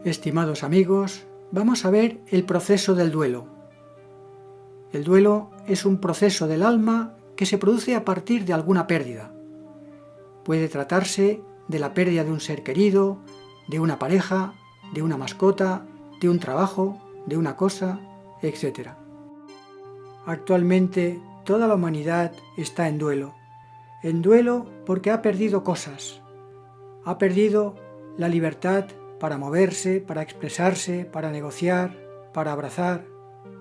Estimados amigos, vamos a ver el proceso del duelo. El duelo es un proceso del alma que se produce a partir de alguna pérdida. Puede tratarse de la pérdida de un ser querido, de una pareja, de una mascota, de un trabajo, de una cosa, etc. Actualmente toda la humanidad está en duelo. En duelo porque ha perdido cosas. Ha perdido la libertad para moverse, para expresarse, para negociar, para abrazar,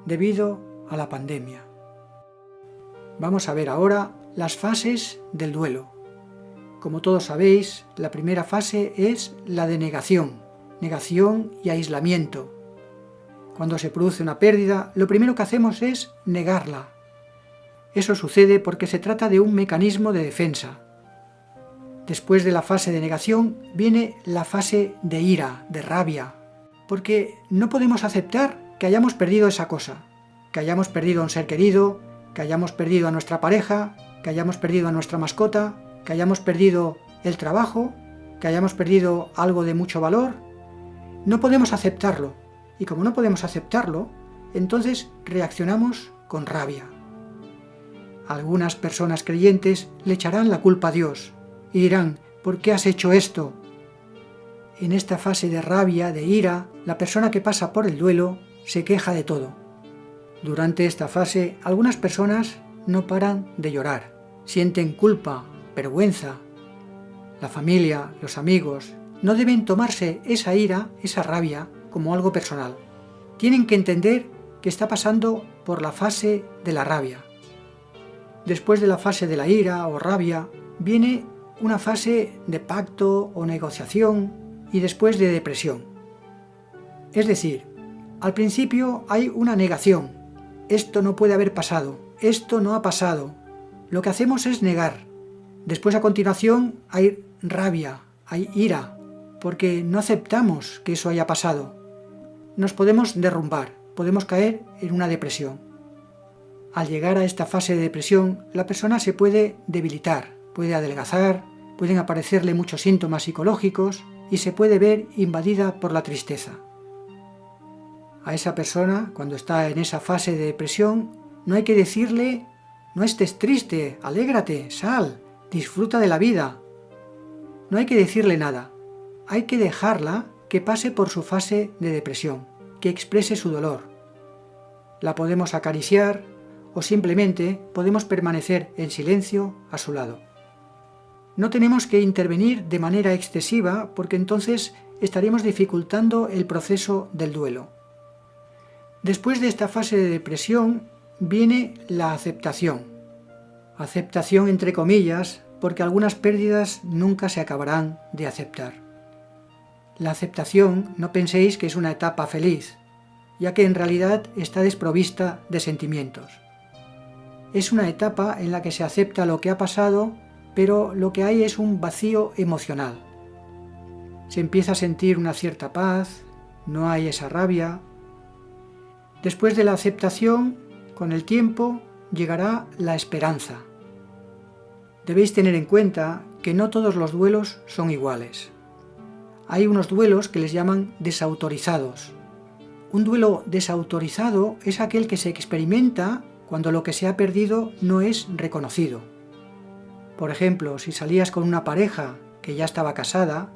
debido a la pandemia. Vamos a ver ahora las fases del duelo. Como todos sabéis, la primera fase es la de negación y aislamiento. Cuando se produce una pérdida, lo primero que hacemos es negarla. Eso sucede porque se trata de un mecanismo de defensa. Después de la fase de negación viene la fase de ira, de rabia, porque no podemos aceptar que hayamos perdido esa cosa, que hayamos perdido a un ser querido, que hayamos perdido a nuestra pareja, que hayamos perdido a nuestra mascota, que hayamos perdido el trabajo, que hayamos perdido algo de mucho valor. No podemos aceptarlo, y como no podemos aceptarlo, entonces reaccionamos con rabia. Algunas personas creyentes le echarán la culpa a Dios y dirán: ¿por qué has hecho esto? En esta fase de rabia, de ira, la persona que pasa por el duelo se queja de todo. Durante esta fase, algunas personas no paran de llorar, sienten culpa, vergüenza. La familia, los amigos, no deben tomarse esa ira, esa rabia, como algo personal. Tienen que entender que está pasando por la fase de la rabia. Después de la fase de la ira o rabia, viene una fase de pacto o negociación y después de depresión. Es decir, al principio hay una negación. Esto no puede haber pasado, esto no ha pasado. Lo que hacemos es negar. Después, a continuación, hay rabia, hay ira, porque no aceptamos que eso haya pasado. Nos podemos derrumbar, podemos caer en una depresión. Al llegar a esta fase de depresión, la persona se puede debilitar, puede adelgazar, pueden aparecerle muchos síntomas psicológicos y se puede ver invadida por la tristeza. A esa persona, cuando está en esa fase de depresión, no hay que decirle: no estés triste, alégrate, sal, disfruta de la vida. No hay que decirle nada, hay que dejarla que pase por su fase de depresión, que exprese su dolor. La podemos acariciar o simplemente podemos permanecer en silencio a su lado. No tenemos que intervenir de manera excesiva porque entonces estaríamos dificultando el proceso del duelo. Después de esta fase de depresión viene la aceptación. Aceptación entre comillas, porque algunas pérdidas nunca se acabarán de aceptar. La aceptación, no penséis que es una etapa feliz, ya que en realidad está desprovista de sentimientos. Es una etapa en la que se acepta lo que ha pasado, pero lo que hay es un vacío emocional. Se empieza a sentir una cierta paz, no hay esa rabia. Después de la aceptación, con el tiempo, llegará la esperanza. Debéis tener en cuenta que no todos los duelos son iguales. Hay unos duelos que les llaman desautorizados. Un duelo desautorizado es aquel que se experimenta cuando lo que se ha perdido no es reconocido. Por ejemplo, si salías con una pareja que ya estaba casada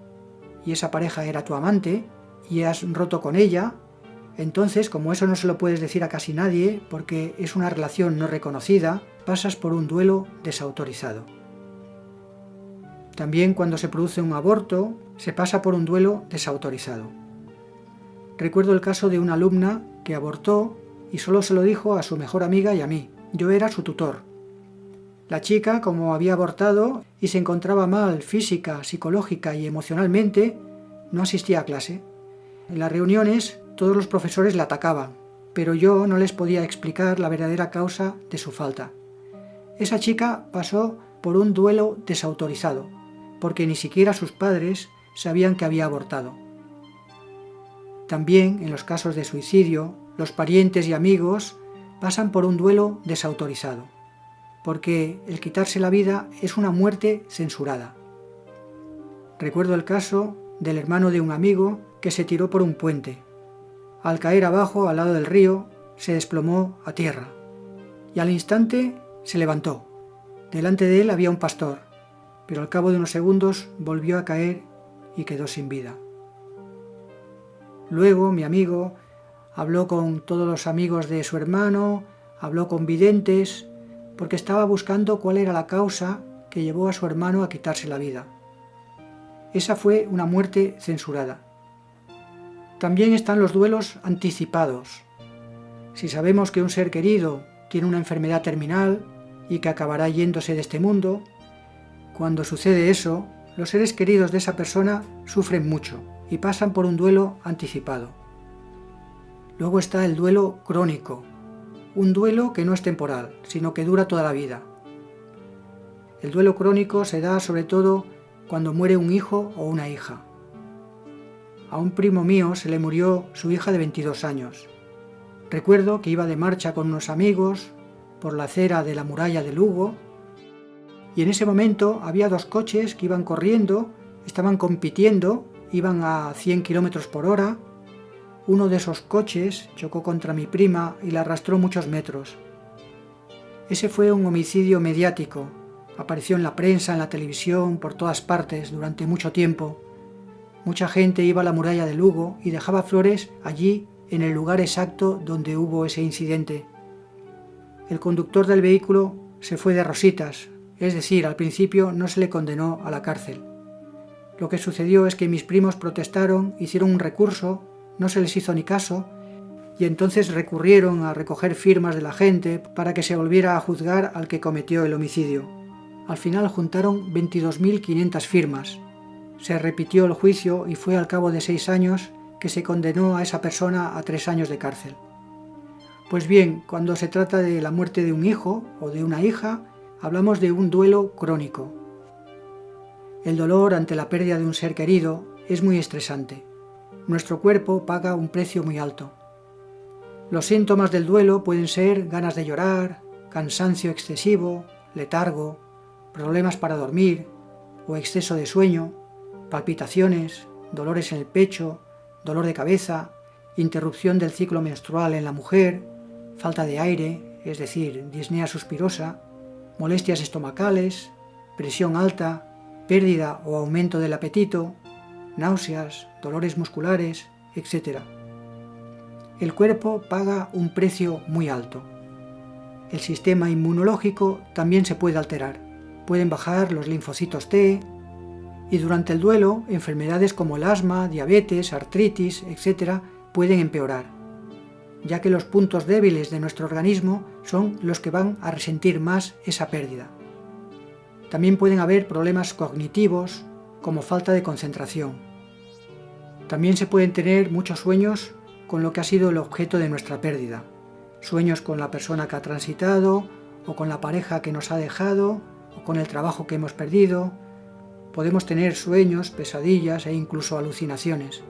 y esa pareja era tu amante y has roto con ella, entonces, como eso no se lo puedes decir a casi nadie porque es una relación no reconocida, pasas por un duelo desautorizado. También cuando se produce un aborto, se pasa por un duelo desautorizado. Recuerdo el caso de una alumna que abortó y solo se lo dijo a su mejor amiga y a mí. Yo era su tutor. La chica, como había abortado y se encontraba mal física, psicológica y emocionalmente, no asistía a clase. En las reuniones todos los profesores la atacaban, pero yo no les podía explicar la verdadera causa de su falta. Esa chica pasó por un duelo desautorizado, porque ni siquiera sus padres sabían que había abortado. También, en los casos de suicidio, los parientes y amigos pasan por un duelo desautorizado, porque el quitarse la vida es una muerte censurada. Recuerdo el caso del hermano de un amigo que se tiró por un puente. Al caer abajo, al lado del río, se desplomó a tierra y al instante se levantó. Delante de él había un pastor, pero al cabo de unos segundos volvió a caer y quedó sin vida. Luego mi amigo habló con todos los amigos de su hermano, habló con videntes, porque estaba buscando cuál era la causa que llevó a su hermano a quitarse la vida. Esa fue una muerte censurada. También están los duelos anticipados. Si sabemos que un ser querido tiene una enfermedad terminal y que acabará yéndose de este mundo, cuando sucede eso, los seres queridos de esa persona sufren mucho y pasan por un duelo anticipado. Luego está el duelo crónico, un duelo que no es temporal, sino que dura toda la vida. El duelo crónico se da sobre todo cuando muere un hijo o una hija. A un primo mío se le murió su hija de 22 años. Recuerdo que iba de marcha con unos amigos por la acera de la muralla de Lugo y en ese momento había dos coches que iban corriendo, estaban compitiendo, iban a 100 km por hora. Uno de esos coches chocó contra mi prima y la arrastró muchos metros. Ese fue un homicidio mediático. Apareció en la prensa, en la televisión, por todas partes durante mucho tiempo. Mucha gente iba a la muralla de Lugo y dejaba flores allí en el lugar exacto donde hubo ese incidente. El conductor del vehículo se fue de rositas, es decir, al principio no se le condenó a la cárcel. Lo que sucedió es que mis primos protestaron, hicieron un recurso, no se les hizo ni caso, y entonces recurrieron a recoger firmas de la gente para que se volviera a juzgar al que cometió el homicidio. Al final juntaron 22.500 firmas. Se repitió el juicio y fue al cabo de 6 años que se condenó a esa persona a 3 años de cárcel. Pues bien, cuando se trata de la muerte de un hijo o de una hija, hablamos de un duelo crónico. El dolor ante la pérdida de un ser querido es muy estresante. Nuestro cuerpo paga un precio muy alto. Los síntomas del duelo pueden ser ganas de llorar, cansancio excesivo, letargo, problemas para dormir o exceso de sueño, palpitaciones, dolores en el pecho, dolor de cabeza, interrupción del ciclo menstrual en la mujer, falta de aire, es decir, disnea suspirosa, molestias estomacales, presión alta, pérdida o aumento del apetito, náuseas, dolores musculares, etc. El cuerpo paga un precio muy alto. El sistema inmunológico también se puede alterar. Pueden bajar los linfocitos T y durante el duelo enfermedades como el asma, diabetes, artritis, etc. pueden empeorar, ya que los puntos débiles de nuestro organismo son los que van a resentir más esa pérdida. También pueden haber problemas cognitivos como falta de concentración. También se pueden tener muchos sueños con lo que ha sido el objeto de nuestra pérdida. Sueños con la persona que ha transitado, o con la pareja que nos ha dejado, o con el trabajo que hemos perdido. Podemos tener sueños, pesadillas e incluso alucinaciones.